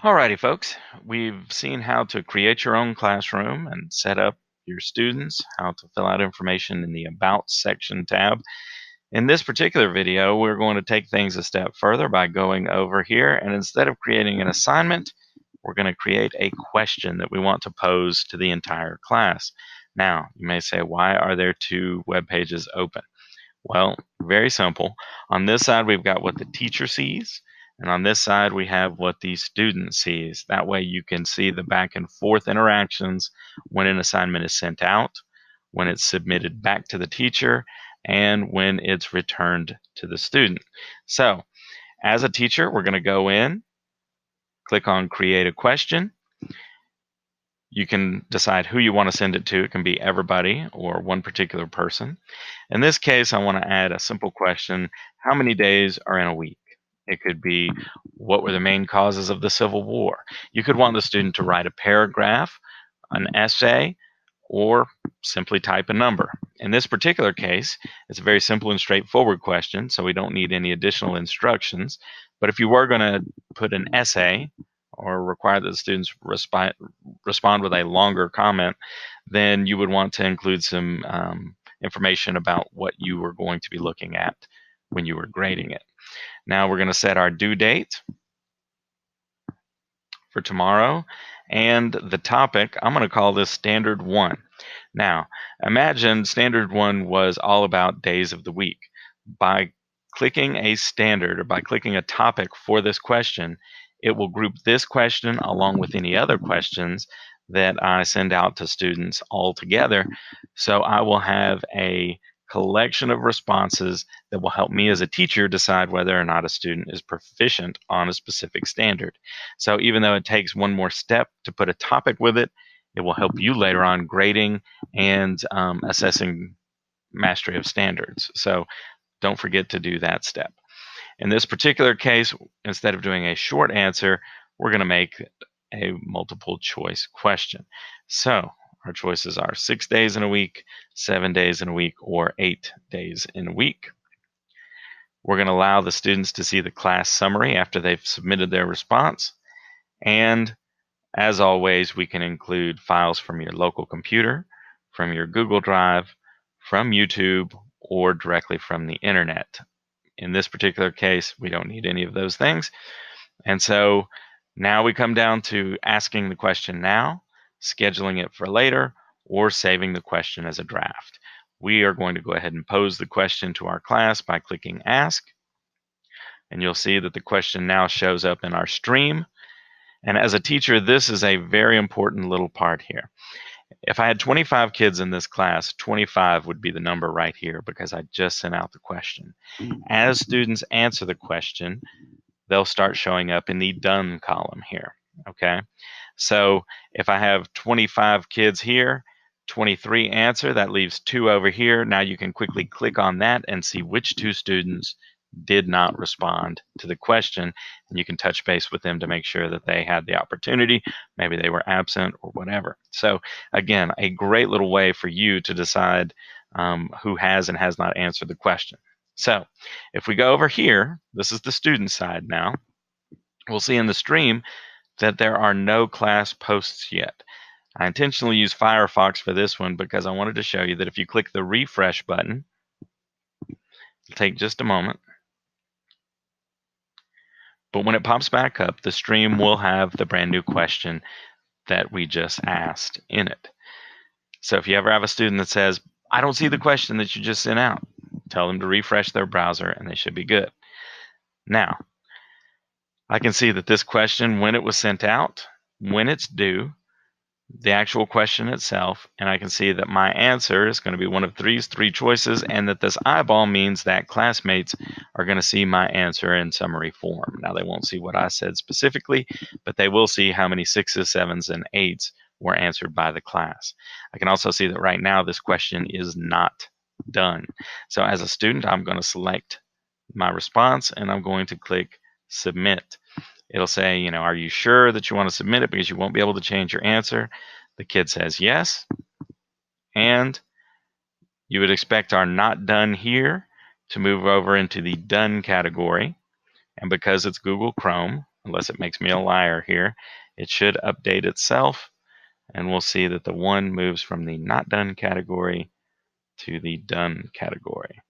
Alrighty, folks, we've seen how to create your own classroom and set up your students, how to fill out information in the About section tab. In this particular video, we're going to take things a step further by going over here, and instead of creating an assignment, we're going to create a question that we want to pose to the entire class. Now, you may say, why are there two web pages open? Well, very simple. On this side, we've got what the teacher sees, and on this side, we have what the student sees. That way, you can see the back and forth interactions when an assignment is sent out, when it's submitted back to the teacher, and when it's returned to the student. So, as a teacher, we're going to go in, click on Create a Question. You can decide who you want to send it to. It can be everybody or one particular person. In this case, I want to add a simple question. How many days are in a week? It could be, what were the main causes of the Civil War? You could want the student to write a paragraph, an essay, or simply type a number. In this particular case, it's a very simple and straightforward question, so we don't need any additional instructions. But if you were going to put an essay or require that the students respond with a longer comment, then you would want to include some information about what you were going to be looking at when you were grading it. Now we're going to set our due date for tomorrow, and the topic, I'm going to call this Standard 1. Now, imagine Standard 1 was all about days of the week. By clicking a standard or by clicking a topic for this question, it will group this question along with any other questions that I send out to students all together. So I will have a collection of responses that will help me as a teacher decide whether or not a student is proficient on a specific standard. So even though it takes one more step to put a topic with it, it will help you later on grading and assessing mastery of standards. So don't forget to do that step. In this particular case, instead of doing a short answer, we're going to make a multiple choice question. So our choices are 6 days in a week, 7 days in a week, or 8 days in a week. We're going to allow the students to see the class summary after they've submitted their response. And as always, we can include files from your local computer, from your Google Drive, from YouTube, or directly from the internet. In this particular case, we don't need any of those things. And so now we come down to asking the question now, scheduling it for later, or saving the question as a draft. We are going to go ahead and pose the question to our class by clicking Ask. And you'll see that the question now shows up in our stream. And as a teacher, this is a very important little part here. If I had 25 kids in this class, 25 would be the number right here because I just sent out the question. As students answer the question, they'll start showing up in the done column here, okay? So if I have 25 kids here, 23 answer, that leaves 2 over here. Now you can quickly click on that and see which 2 students did not respond to the question, and you can touch base with them to make sure that they had the opportunity. Maybe they were absent or whatever. So again, a great little way for you to decide who has and has not answered the question. So if we go over here, this is the student side now, we'll see in the stream that there are no class posts yet. I intentionally used Firefox for this one because I wanted to show you that if you click the refresh button, it'll take just a moment. But when it pops back up, the stream will have the brand new question that we just asked in it. So if you ever have a student that says, I don't see the question that you just sent out, tell them to refresh their browser and they should be good. Now, I can see that this question, when it was sent out, when it's due, the actual question itself, and I can see that my answer is going to be one of these 3 choices, and that this eyeball means that classmates are going to see my answer in summary form. Now, they won't see what I said specifically, but they will see how many 6s, 7s, and 8s were answered by the class. I can also see that right now this question is not done. So as a student, I'm going to select my response, and I'm going to click Submit. It'll say, are you sure that you want to submit it because you won't be able to change your answer? The kid says yes. And you would expect our not done here to move over into the done category. And because it's Google Chrome, unless it makes me a liar here. It should update itself, and we'll see that the 1 moves from the not done category to the done category.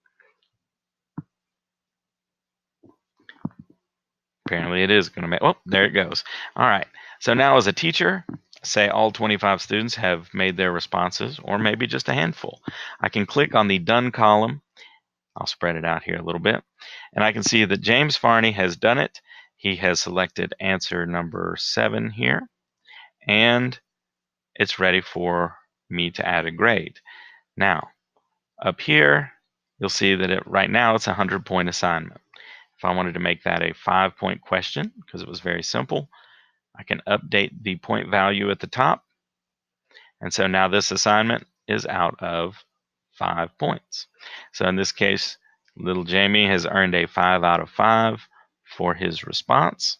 Apparently it is going to make, oh, there it goes. All right, so now as a teacher, say all 25 students have made their responses, or maybe just a handful. I can click on the done column. I'll spread it out here a little bit, and I can see that James Farney has done it. He has selected answer number 7 here, and it's ready for me to add a grade. Now, up here, you'll see that right now it's a 100-point assignment. If I wanted to make that a 5-point question, because it was very simple, I can update the point value at the top. And so now this assignment is out of 5 points. So in this case, little Jamie has earned a 5 out of 5 for his response.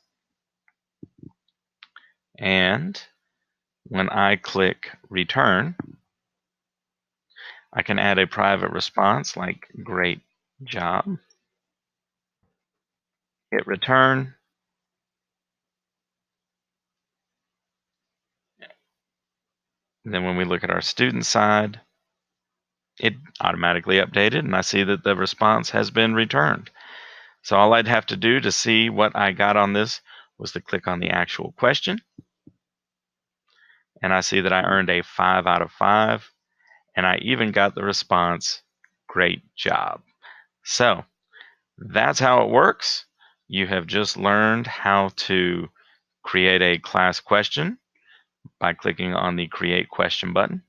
And when I click return, I can add a private response like great job. Hit return. And then when we look at our student side, it automatically updated, and I see that the response has been returned. So all I'd have to do to see what I got on this was to click on the actual question. And I see that I earned a 5 out of 5. And I even got the response, great job. So that's how it works. You have just learned how to create a class question by clicking on the Create Question button.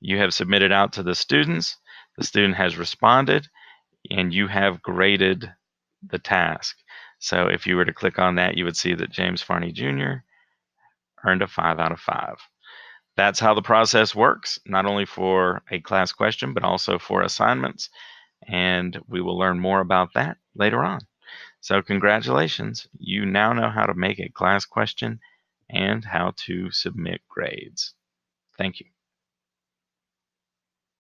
You have submitted out to the students. The student has responded, and you have graded the task. So if you were to click on that, you would see that James Farney Jr. earned a 5 out of 5. That's how the process works, not only for a class question, but also for assignments. And we will learn more about that later on. So congratulations, you now know how to make a class question and how to submit grades. Thank you.